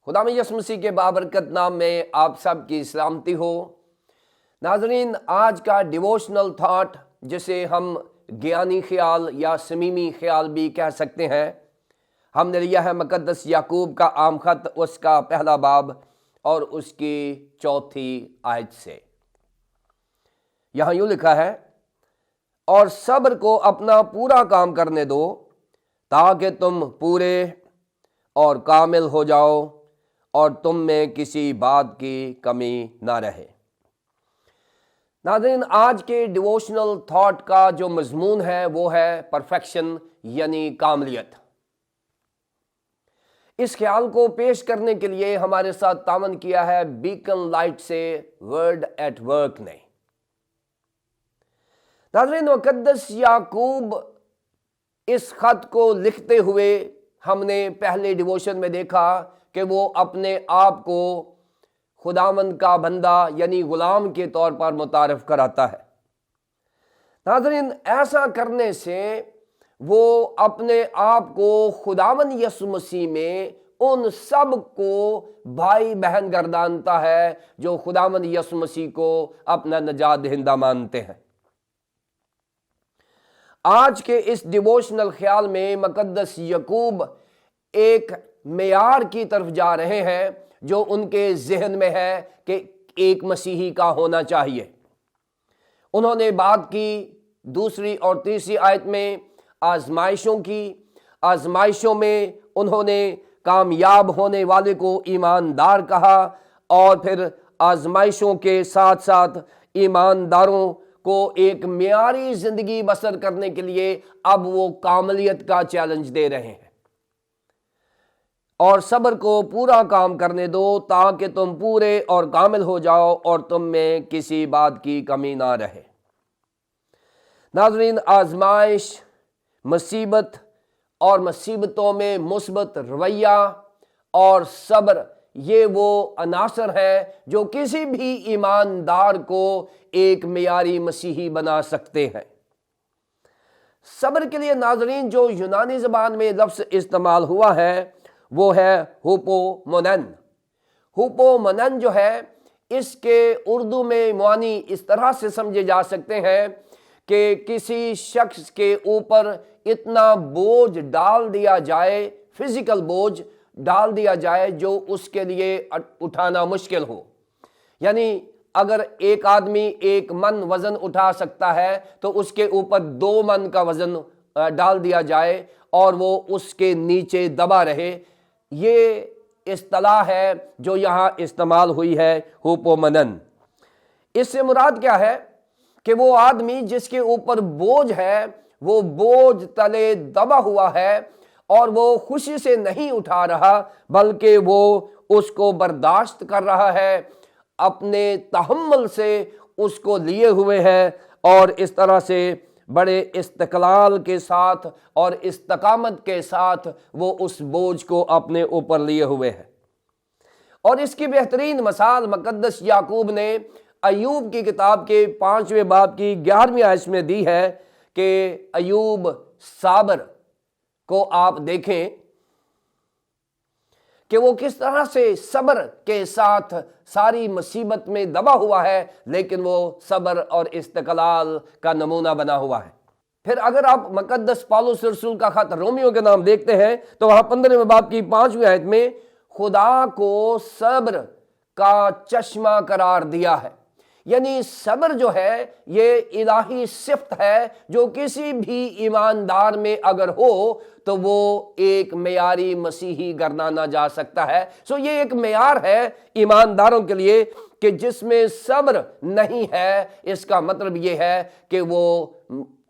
خدا یسوع مسیح کے بابرکت نام میں آپ سب کی سلامتی ہو۔ ناظرین، آج کا ڈیووشنل تھاٹ جسے ہم گیانی خیال یا صمیمی خیال بھی کہہ سکتے ہیں، ہم نے لیا ہے مقدس یعقوب کا عام خط، اس کا پہلا باب اور اس کی 4 آیت سے۔ یہاں یوں لکھا ہے، اور صبر کو اپنا پورا کام کرنے دو تاکہ تم پورے اور کامل ہو جاؤ اور تم میں کسی بات کی کمی نہ رہے۔ ناظرین، آج کے ڈیووشنل تھاٹ کا جو مضمون ہے وہ ہے پرفیکشن یعنی کاملیت۔ اس خیال کو پیش کرنے کے لیے ہمارے ساتھ تعاون کیا ہے بیکن لائٹ سے ورڈ ایٹ ورک نے۔ ناظرین، مقدس یعقوب اس خط کو لکھتے ہوئے ہم نے پہلے ڈیووشن میں دیکھا کہ وہ اپنے آپ کو خداوند کا بندہ یعنی غلام کے طور پر متعارف کراتا ہے۔ ناظرین، ایسا کرنے سے وہ اپنے آپ کو خداوند یسوع مسیح میں ان سب کو بھائی بہن گردانتا ہے جو خداوند یسوع مسیح کو اپنا نجات دہندہ مانتے ہیں۔ آج کے اس ڈیووشنل خیال میں مقدس یعقوب ایک معیار کی طرف جا رہے ہیں جو ان کے ذہن میں ہے کہ ایک مسیحی کا ہونا چاہیے۔ انہوں نے بات کی 2 اور 3 آیت میں آزمائشوں کی۔ آزمائشوں میں انہوں نے کامیاب ہونے والے کو ایماندار کہا، اور پھر آزمائشوں کے ساتھ ساتھ ایمانداروں کو ایک معیاری زندگی بسر کرنے کے لیے اب وہ کاملیت کا چیلنج دے رہے ہیں۔ اور صبر کو پورا کام کرنے دو تاکہ تم پورے اور کامل ہو جاؤ اور تم میں کسی بات کی کمی نہ رہے۔ ناظرین، آزمائش، مصیبت اور مصیبتوں میں مثبت رویہ اور صبر، یہ وہ عناصر ہیں جو کسی بھی ایماندار کو ایک معیاری مسیحی بنا سکتے ہیں۔ صبر کے لیے ناظرین جو یونانی زبان میں لفظ استعمال ہوا ہے وہ ہے ہوپومونن۔ ہوپومونن جو ہے، اس کے اردو میں معنی اس طرح سے سمجھے جا سکتے ہیں کہ کسی شخص کے اوپر اتنا بوجھ ڈال دیا جائے، فزیکل بوجھ ڈال دیا جائے جو اس کے لیے اٹھانا مشکل ہو۔ یعنی اگر ایک آدمی 1 من وزن اٹھا سکتا ہے تو اس کے اوپر 2 من کا وزن ڈال دیا جائے اور وہ اس کے نیچے دبا رہے۔ یہ اصطلاح ہے جو یہاں استعمال ہوئی ہے، ہوپومونن۔ اس سے مراد کیا ہے کہ وہ آدمی جس کے اوپر بوجھ ہے وہ بوجھ تلے دبا ہوا ہے اور وہ خوشی سے نہیں اٹھا رہا بلکہ وہ اس کو برداشت کر رہا ہے، اپنے تحمل سے اس کو لیے ہوئے ہے، اور اس طرح سے بڑے استقلال کے ساتھ اور استقامت کے ساتھ وہ اس بوجھ کو اپنے اوپر لیے ہوئے ہے۔ اور اس کی بہترین مثال مقدس یعقوب نے ایوب کی کتاب کے 5ویں باب کی 11ویں آیت میں دی ہے کہ ایوب صابر کو آپ دیکھیں کہ وہ کس طرح سے صبر کے ساتھ ساری مصیبت میں دبا ہوا ہے، لیکن وہ صبر اور استقلال کا نمونہ بنا ہوا ہے۔ پھر اگر آپ مقدس پالوس رسول کا خط رومیو کے نام دیکھتے ہیں تو وہاں 15ویں باب کی 5ویں آیت میں خدا کو صبر کا چشمہ قرار دیا ہے۔ یعنی صبر جو ہے یہ الہی صفت ہے جو کسی بھی ایماندار میں اگر ہو تو وہ ایک معیاری مسیحی گردانا جا سکتا ہے۔ یہ ایک معیار ہے ایمانداروں کے لیے کہ جس میں صبر نہیں ہے، اس کا مطلب یہ ہے کہ وہ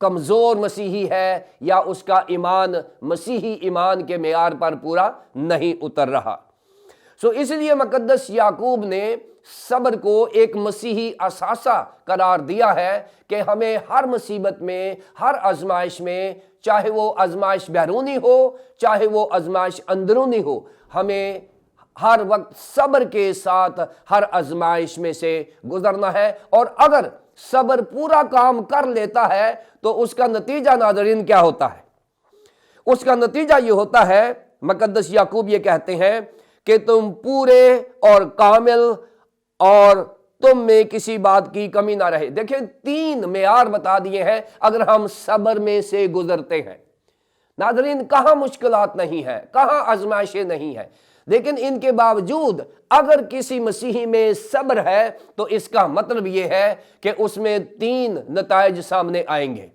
کمزور مسیحی ہے یا اس کا ایمان مسیحی ایمان کے معیار پر پورا نہیں اتر رہا۔ اس لیے مقدس یعقوب نے صبر کو ایک مسیحی اثاثہ قرار دیا ہے کہ ہمیں ہر مصیبت میں، ہر آزمائش میں، چاہے وہ آزمائش بیرونی ہو چاہے وہ آزمائش اندرونی ہو، ہمیں ہر وقت صبر کے ساتھ ہر آزمائش میں سے گزرنا ہے۔ اور اگر صبر پورا کام کر لیتا ہے تو اس کا نتیجہ ناظرین کیا ہوتا ہے؟ اس کا نتیجہ یہ ہوتا ہے، مقدس یعقوب یہ کہتے ہیں کہ تم پورے اور کامل اور تم میں کسی بات کی کمی نہ رہے۔ دیکھیں 3 معیار بتا دیے ہیں اگر ہم صبر میں سے گزرتے ہیں۔ ناظرین کہاں مشکلات نہیں ہے، کہاں آزمائشیں نہیں ہیں، لیکن ان کے باوجود اگر کسی مسیحی میں صبر ہے تو اس کا مطلب یہ ہے کہ اس میں 3 نتائج سامنے آئیں گے۔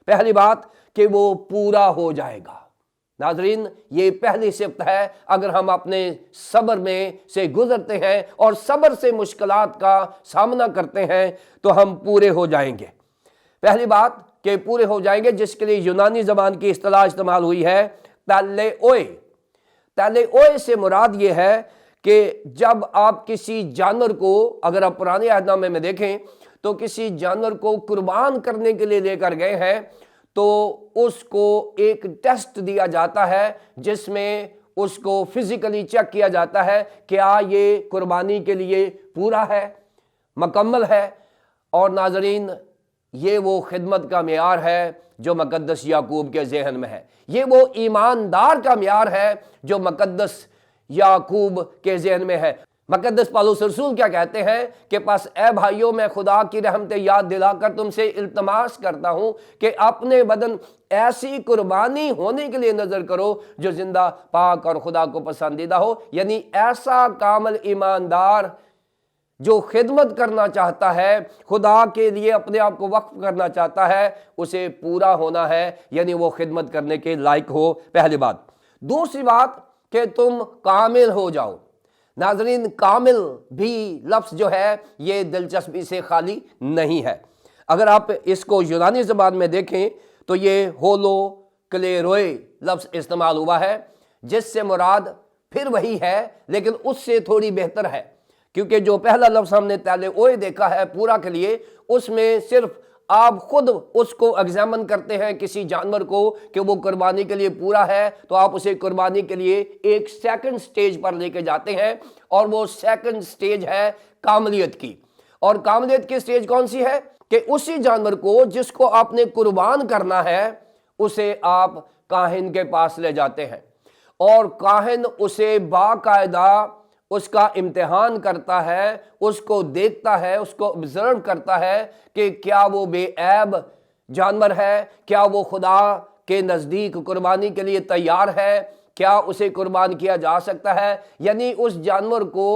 پہلی بات کہ وہ پورا ہو جائے گا۔ ناظرین یہ پہلی صفت ہے، اگر ہم اپنے صبر میں سے گزرتے ہیں اور صبر سے مشکلات کا سامنا کرتے ہیں تو ہم پورے ہو جائیں گے۔ پہلی بات کہ پورے ہو جائیں گے، جس کے لیے یونانی زبان کی اصطلاح استعمال ہوئی ہے تیلیوئے۔ تیلیوئے سے مراد یہ ہے کہ جب آپ کسی جانور کو، اگر آپ پرانے عہد نامے میں دیکھیں تو کسی جانور کو قربان کرنے کے لیے لے کر گئے ہیں تو اس کو ایک ٹیسٹ دیا جاتا ہے جس میں اس کو فزیکلی چیک کیا جاتا ہے کیا یہ قربانی کے لیے پورا ہے، مکمل ہے۔ اور ناظرین یہ وہ خدمت کا معیار ہے جو مقدس یعقوب کے ذہن میں ہے، یہ وہ ایماندار کا معیار ہے جو مقدس یعقوب کے ذہن میں ہے۔ مقدس پالوس رسول کیا کہتے ہیں کہ پس اے بھائیوں میں خدا کی رحمتیں یاد دلا کر تم سے التماس کرتا ہوں کہ اپنے بدن ایسی قربانی ہونے کے لیے نظر کرو جو زندہ، پاک اور خدا کو پسندیدہ ہو، یعنی ایسا کامل ایماندار جو خدمت کرنا چاہتا ہے، خدا کے لیے اپنے آپ کو وقف کرنا چاہتا ہے، اسے پورا ہونا ہے، یعنی وہ خدمت کرنے کے لائق ہو، پہلی بات۔ دوسری بات کہ تم کامل ہو جاؤ۔ ناظرین کامل بھی لفظ جو ہے یہ دلچسپی سے خالی نہیں ہے۔ اگر آپ اس کو یونانی زبان میں دیکھیں تو یہ ہولو کلیروئے لفظ استعمال ہوا ہے، جس سے مراد پھر وہی ہے لیکن اس سے تھوڑی بہتر ہے، کیونکہ جو پہلا لفظ ہم نے تیلیوئے دیکھا ہے پورا کے لیے، اس میں صرف آپ خود اس کو ایگزامن کرتے ہیں کسی جانور کو کہ وہ قربانی کے لیے پورا ہے تو آپ اسے قربانی کے لیے ایک سیکنڈ سٹیج پر لے کے جاتے ہیں، اور وہ سیکنڈ سٹیج ہے کاملیت کی۔ اور کاملیت کی سٹیج کون سی ہے کہ اسی جانور کو جس کو آپ نے قربان کرنا ہے اسے آپ کاہن کے پاس لے جاتے ہیں، اور کاہن اسے باقاعدہ اس کا امتحان کرتا ہے، اس کو دیکھتا ہے، اس کو آبزرو کرتا ہے کہ کیا وہ بے عیب جانور ہے، کیا وہ خدا کے نزدیک قربانی کے لیے تیار ہے، کیا اسے قربان کیا جا سکتا ہے۔ یعنی اس جانور کو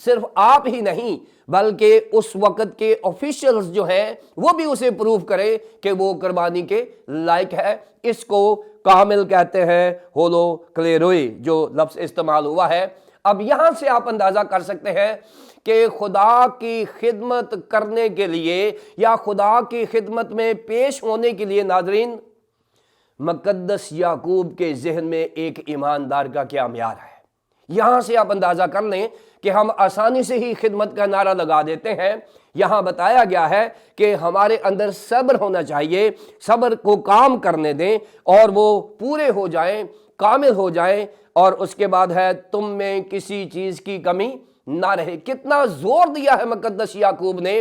صرف آپ ہی نہیں بلکہ اس وقت کے آفیشلز جو ہیں وہ بھی اسے پروف کرے کہ وہ قربانی کے لائق ہے۔ اس کو کامل کہتے ہیں، ہولو کلیروئے جو لفظ استعمال ہوا ہے۔ اب یہاں سے آپ اندازہ کر سکتے ہیں کہ خدا کی خدمت کرنے کے لیے یا خدا کی خدمت میں پیش ہونے کے لیے ناظرین مقدس یعقوب کے ذہن میں ایک ایماندار کا کیا معیار ہے۔ یہاں سے آپ اندازہ کر لیں کہ ہم آسانی سے ہی خدمت کا نعرہ لگا دیتے ہیں۔ یہاں بتایا گیا ہے کہ ہمارے اندر صبر ہونا چاہیے، صبر کو کام کرنے دیں اور وہ پورے ہو جائیں، کامل ہو جائیں، اور اس کے بعد ہے تم میں کسی چیز کی کمی نہ رہے۔ کتنا زور دیا ہے مقدس یعقوب نے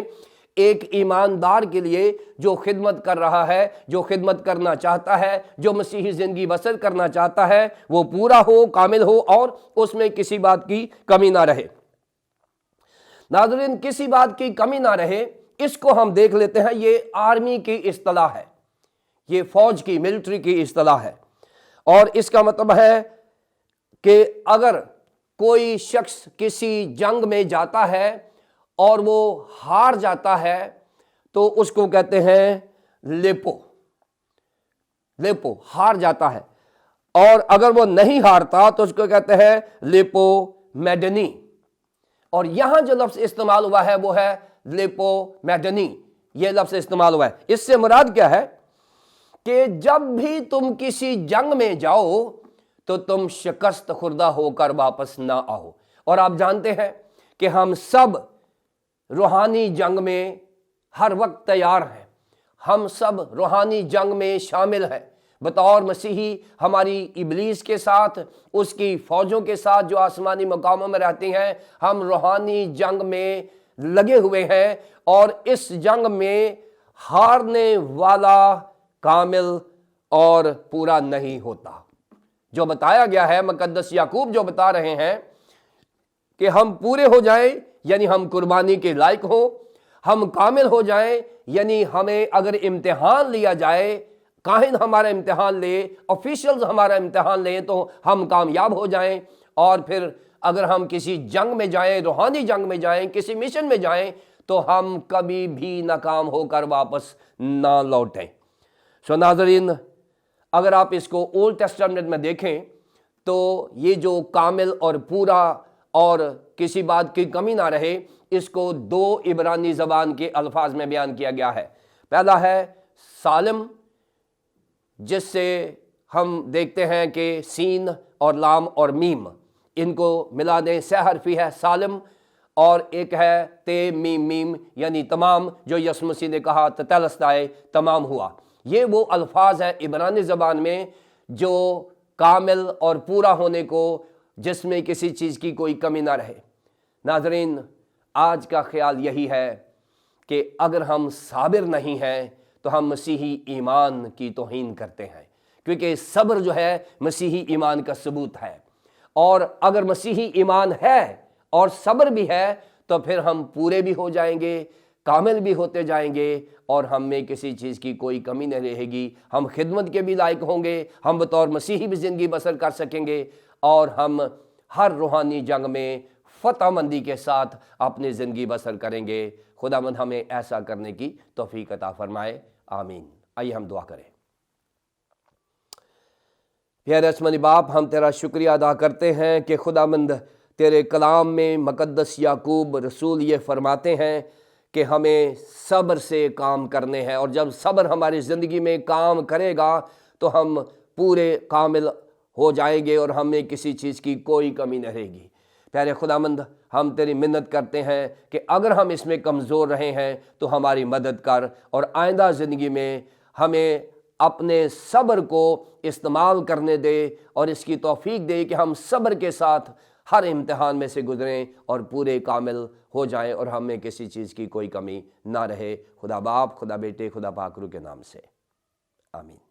ایک ایماندار کے لیے جو خدمت کر رہا ہے، جو خدمت کرنا چاہتا ہے، جو مسیحی زندگی بسر کرنا چاہتا ہے، وہ پورا ہو، کامل ہو اور اس میں کسی بات کی کمی نہ رہے۔ ناظرین کسی بات کی کمی نہ رہے، اس کو ہم دیکھ لیتے ہیں، یہ آرمی کی اصطلاح ہے، یہ فوج کی، ملٹری کی اصطلاح ہے، اور اس کا مطلب ہے کہ اگر کوئی شخص کسی جنگ میں جاتا ہے اور وہ ہار جاتا ہے تو اس کو کہتے ہیں لیپو، لیپو ہار جاتا ہے، اور اگر وہ نہیں ہارتا تو اس کو کہتے ہیں لیپو میڈنی۔ اور یہاں جو لفظ استعمال ہوا ہے وہ ہے لیپو میڈنی، یہ لفظ استعمال ہوا ہے۔ اس سے مراد کیا ہے کہ جب بھی تم کسی جنگ میں جاؤ تو تم شکست خوردہ ہو کر واپس نہ آؤ۔ اور آپ جانتے ہیں کہ ہم سب روحانی جنگ میں ہر وقت تیار ہیں، ہم سب روحانی جنگ میں شامل ہیں بطور مسیحی۔ ہماری ابلیس کے ساتھ، اس کی فوجوں کے ساتھ جو آسمانی مقاموں میں رہتی ہیں، ہم روحانی جنگ میں لگے ہوئے ہیں، اور اس جنگ میں ہارنے والا کامل اور پورا نہیں ہوتا۔ جو بتایا گیا ہے، مقدس یعقوب جو بتا رہے ہیں کہ ہم پورے ہو جائیں یعنی ہم قربانی کے لائق ہوں، ہم کامل ہو جائیں یعنی ہمیں اگر امتحان لیا جائے، کاہن ہمارا امتحان لے، آفیشلز ہمارا امتحان لیں تو ہم کامیاب ہو جائیں، اور پھر اگر ہم کسی جنگ میں جائیں، روحانی جنگ میں جائیں، کسی مشن میں جائیں تو ہم کبھی بھی ناکام ہو کر واپس نہ لوٹیں۔ ناظرین، اگر آپ اس کو اولڈ ٹیسٹامنٹ میں دیکھیں تو یہ جو کامل اور پورا اور کسی بات کی کمی نہ رہے، اس کو دو عبرانی زبان کے الفاظ میں بیان کیا گیا ہے۔ پہلا ہے سالم، جس سے ہم دیکھتے ہیں کہ سین اور لام اور میم، ان کو ملا دیں، سہ حرفی ہے سالم، اور ایک ہے تے میم میم یعنی تمام، جو یسوع مسیح نے کہا تتلستائے، تمام ہوا۔ یہ وہ الفاظ ہیں عبرانی زبان میں جو کامل اور پورا ہونے کو، جس میں کسی چیز کی کوئی کمی نہ رہے۔ ناظرین، آج کا خیال یہی ہے کہ اگر ہم صابر نہیں ہیں تو ہم مسیحی ایمان کی توہین کرتے ہیں، کیونکہ صبر جو ہے مسیحی ایمان کا ثبوت ہے، اور اگر مسیحی ایمان ہے اور صبر بھی ہے تو پھر ہم پورے بھی ہو جائیں گے، کامل بھی ہوتے جائیں گے، اور ہم میں کسی چیز کی کوئی کمی نہیں رہے گی۔ ہم خدمت کے بھی لائق ہوں گے، ہم بطور مسیحی بھی زندگی بسر کر سکیں گے، اور ہم ہر روحانی جنگ میں فتح مندی کے ساتھ اپنی زندگی بسر کریں گے۔ خداوند ہمیں ایسا کرنے کی توفیق عطا فرمائے، آمین۔ آئیے ہم دعا کریں۔ پیارے آسمانی باپ، ہم تیرا شکریہ ادا کرتے ہیں کہ خداوند تیرے کلام میں مقدس یعقوب رسول یہ فرماتے ہیں کہ ہمیں صبر سے کام کرنے ہیں، اور جب صبر ہماری زندگی میں کام کرے گا تو ہم پورے کامل ہو جائیں گے اور ہمیں کسی چیز کی کوئی کمی نہیں رہے گی۔ پیارے خداوند، ہم تیری منت کرتے ہیں کہ اگر ہم اس میں کمزور رہے ہیں تو ہماری مدد کر، اور آئندہ زندگی میں ہمیں اپنے صبر کو استعمال کرنے دے، اور اس کی توفیق دے کہ ہم صبر کے ساتھ ہر امتحان میں سے گزریں اور پورے کامل ہو جائیں، اور ہمیں کسی چیز کی کوئی کمی نہ رہے۔ خدا باپ، خدا بیٹے، خدا پاک روح کے نام سے، آمین۔